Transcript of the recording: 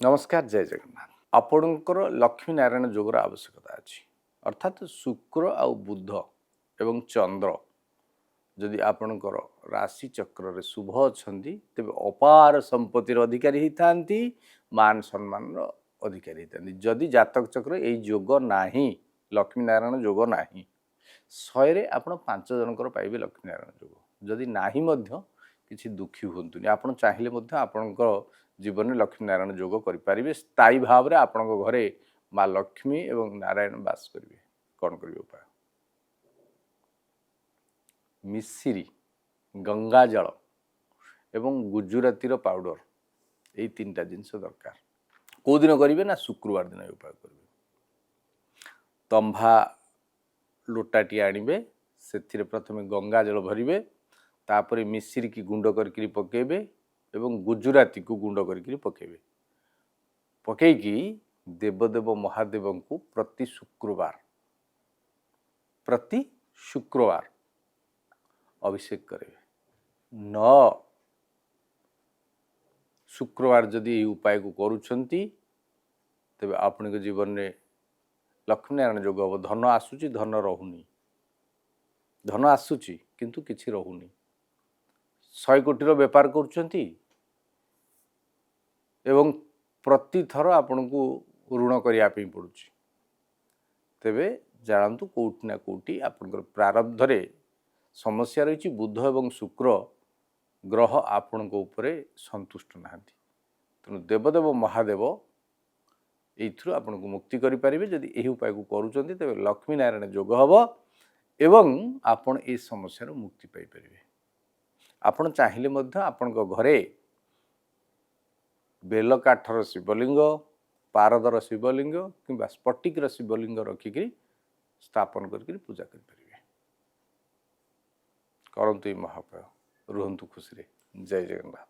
नमस्कार जय जगन्नाथ आपणकर लक्ष्मी नारायण जोगर आवश्यकता अच्छी अर्थात शुक्र आ बुध एवं चंद्र जदि आपणकर राशि चक्र शुभ अच्छा तेज अपार संपत्तिर अधिकारी होता मान सम्मान अधिकारी होता जदि जातक चक्र यही जोग ना लक्ष्मी नारायण जोग ना 100 आप 5 जनकर पाइबे लक्ष्मी नारायण जोग जदि ना किसी दुखी हूँ आप चाहिए आपणकर जीवन में लक्ष्मी नारायण जोग करें स्थायी भाव में आपण घरे माँ लक्ष्मी एवं नारायण बास करेंगे कौन करेंगे उपाय मिश्री गंगा जल एवं गुजराती पाउडर यही 3टा जिनस दरकार कौ दिन करेंगे ना शुक्रवार दिन उपाय करेंगे तंभा लोटाटी आणवे से प्रथम गंगा जल भरवे तापर मिश्री की गुंड करके पकेबे एवं गुजराती को गुंड करके पकेबे पकईकी देवदेव महादेव को प्रति शुक्रवार अभिषेक करेंगे न शुक्रवार जदि यही उपाय को करुछंती तेबे आपण के जीवन में लक्ष्मी नारायण जोग हम धन आसूची धन रहुनी धन आसूची किंतु किछि रहुनी 100 कोटीर व्यापार करुछंती एवं प्रति थर आपण को ऋण करने पड़ू तेबे जानतु कौटि ना कौटि आपनकर प्रारब्ध रे समस्या रही बुध एवं शुक्र ग्रह आपण को उपरे संतुष्ट नहांती तेणु देवदेव महादेव यू आपन को मुक्ति करें जदि यही उपाय को करुँच तेज लक्ष्मी नारायण जोग हम एवं आपण ए समस्या मुक्ति पाइपर आपण चाहिए आपण घरे बेलकाठर शिवलिंग पारदर शिवलिंग कि स्फटिकर शिवलिंग रखिक स्थापन करके पूजा करें करंतु महापाय रुहंतु खुशी जय जगन्नाथ।